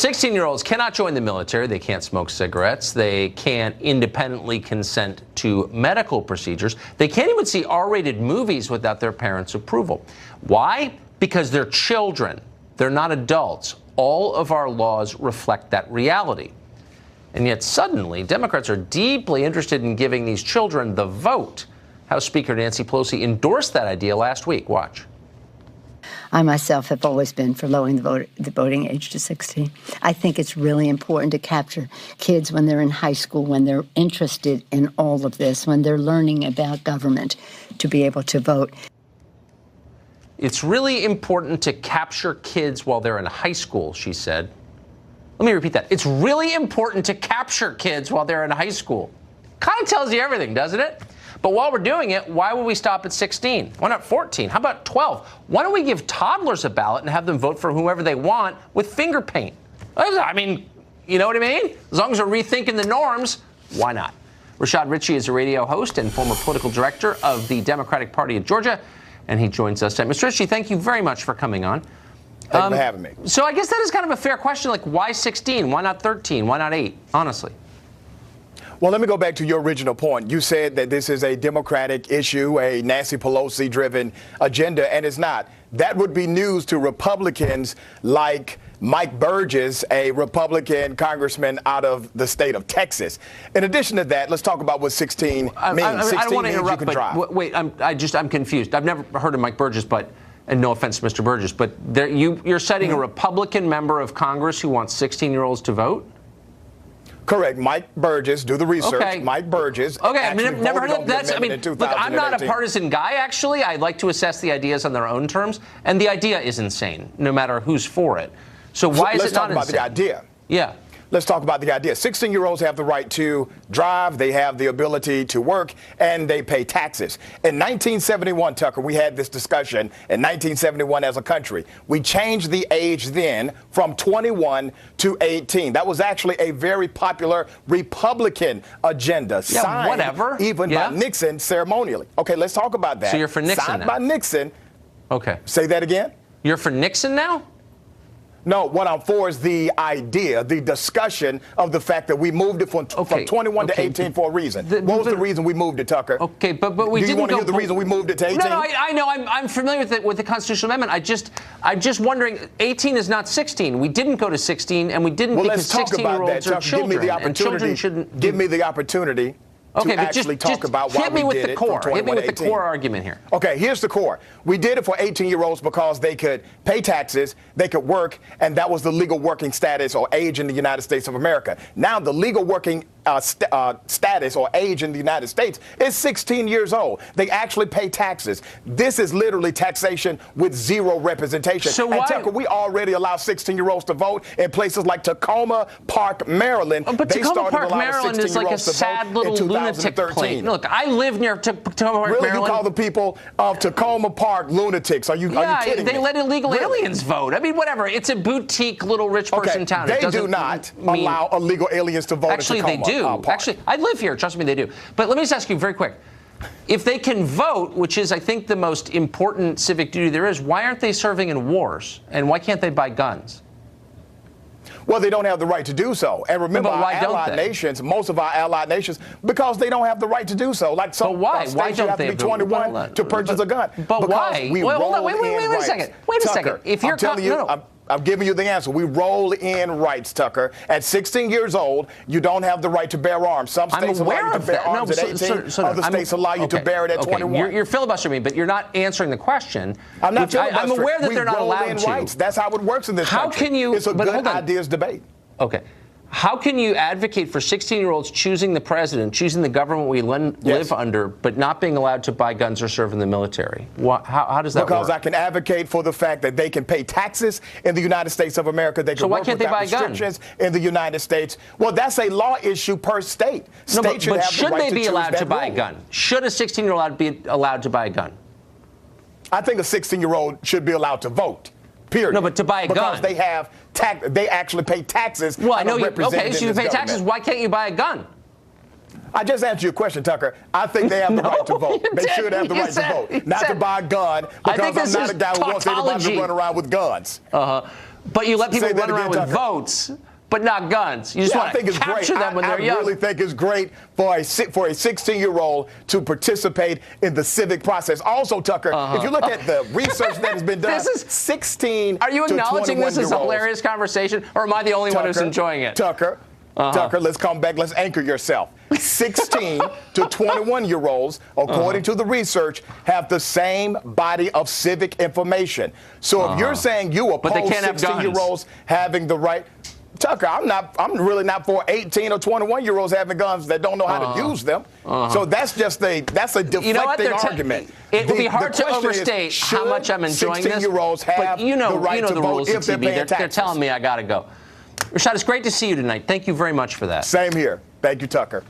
16-year-olds cannot join the military. They can't smoke cigarettes. They can't independently consent to medical procedures. They can't even see R-rated movies without their parents' approval. Why? Because they're children. They're not adults. All of our laws reflect that reality. And yet suddenly, Democrats are deeply interested in giving these children the vote. House Speaker Nancy Pelosi endorsed that idea last week. Watch. I myself have always been for lowering the voting age to 16. I think it's really important to capture kids when they're in high school, when they're interested in all of this, when they're learning about government, to be able to vote. It's really important to capture kids while they're in high school, she said. Let me repeat that. It's really important to capture kids while they're in high school. Kind of tells you everything, doesn't it? But while we're doing it, why would we stop at 16? Why not 14? How about 12? Why don't we give toddlers a ballot and have them vote for whoever they want with finger paint? I mean, you know what I mean? As long as we're rethinking the norms, why not? Rashad Richey is a radio host and former political director of the Democratic Party of Georgia, and he joins us tonight. Mr. Richey, thank you very much for coming on. Thank you for having me. So I guess that is kind of a fair question. Like, why 16? Why not 13? Why not 8? Honestly. Well, let me go back to your original point. You said that this is a Democratic issue, a Nancy Pelosi-driven agenda, and it's not. That would be news to Republicans like Mike Burgess, a Republican congressman out of the state of Texas. In addition to that, let's talk about what 16 means. 16 I don't want to interrupt, means you can drive. Wait, I'm confused. I've never heard of Mike Burgess, and no offense to Mr. Burgess, but you're citing a Republican member of Congress who wants 16-year-olds to vote? Correct. Mike Burgess, do the research. Okay. Mike Burgess. Okay, I've never heard of that. Look, I'm not a partisan guy, actually. I like to assess the ideas on their own terms, and the idea is insane, no matter who's for it. So why is it not insane? Let's talk about the idea. Yeah. Let's talk about the idea. 16-year-olds have the right to drive, they have the ability to work, and they pay taxes. In 1971, Tucker, we had this discussion in 1971 as a country. We changed the age then from 21 to 18. That was actually a very popular Republican agenda, signed even by Nixon ceremonially. Okay, let's talk about that. So you're for Nixon signed now? by Nixon. Okay. Say that again? You're for Nixon now? No, what I'm for is the idea, the discussion of the fact that we moved it from 21 to 18 for a reason. What was the reason we moved it, Tucker? Okay, but we didn't. Do you want to hear the reason we moved it to 18? No, I know. I'm familiar with the constitutional amendment. I'm just wondering. 18 is not 16. We didn't go to 16, and we didn't because 16-year-olds are children, and children shouldn't. Give me the opportunity. Okay, to but actually talk about why we did it from 21 to 18. Hit me with the core argument here. Okay, here's the core. We did it for 18-year-olds because they could pay taxes, they could work, and that was the legal working status or age in the United States of America. Now the legal working status or age in the United States is 16 years old. They actually pay taxes. This is literally taxation with zero representation. So and Tucker, we already allow 16-year-olds to vote in places like Tacoma Park, Maryland. But Tacoma Park, Maryland is like a sad little lunatic place. Look, I live near Tacoma Park, Maryland. Really? You call the people of Tacoma Park lunatics? Are you kidding me? They let illegal aliens vote. I mean, whatever. It's a boutique little rich person town. They do not allow illegal aliens to vote in Tacoma. Actually, they do. Actually, I live here. Trust me, they do. But let me just ask you very quick. If they can vote, which is, I think, the most important civic duty there is, why aren't they serving in wars? And why can't they buy guns? Well, they don't have the right to do so. And remember, our allied nations, most of our allied nations, because they don't have the right to do so. Like some why? States, Why you don't have they to be 21 to purchase a gun. But because why? We hold on, wait a second. Wait a second. If you're telling you, I'm giving you the answer. We roll in rights, Tucker. At 16 years old, you don't have the right to bear arms. Some states allow you to bear arms at 18. Other states allow you to bear it at 21. You're filibustering me, but you're not answering the question. I'm not filibustering. I'm aware that they're not allowed to. Rights. That's how it works in this country. How can you? It's a good ideas debate. Okay. How can you advocate for 16-year-olds choosing the president, choosing the government we live under, but not being allowed to buy guns or serve in the military? How does that work? Because I can advocate for the fact that they can pay taxes in the United States of America. They can work without restrictions in the United States. Well, that's a law issue per state. But should they be allowed to buy a gun? Should a 16-year-old be allowed to buy a gun? I think a 16-year-old should be allowed to vote. Period. No, but to buy a gun. Because they actually pay taxes. Well, I know you. Okay, so you pay taxes. Why can't you buy a gun? I just answered your question, Tucker. I think they have the right to vote. They should have the right to vote, not to buy a gun, because I'm not a guy who wants anybody to run around with guns. But you let people Say that run around again, with Tucker. votes, but not guns. You just want to capture them when they're young. I really think it's great for a 16-year-old to participate in the civic process. Also, Tucker, if you look at the research that has been done, 16 Are you to acknowledging this as a 21-year-olds. hilarious conversation, or am I the only one who's enjoying it? Tucker, let's come back. Let's anchor yourself. 16 to 21-year-olds, according to the research, have the same body of civic information. So if you're saying you oppose 16-year-olds having the right, Tucker, I'm really not for 18 or 21-year-olds having guns that don't know how to use them. So that's a deflecting argument. It would be hard to overstate how much I'm enjoying this. 16-year-olds have the right to the vote rules if they're paying taxes. They're telling me I got to go. Rashad, it's great to see you tonight. Thank you very much for that. Same here. Thank you, Tucker.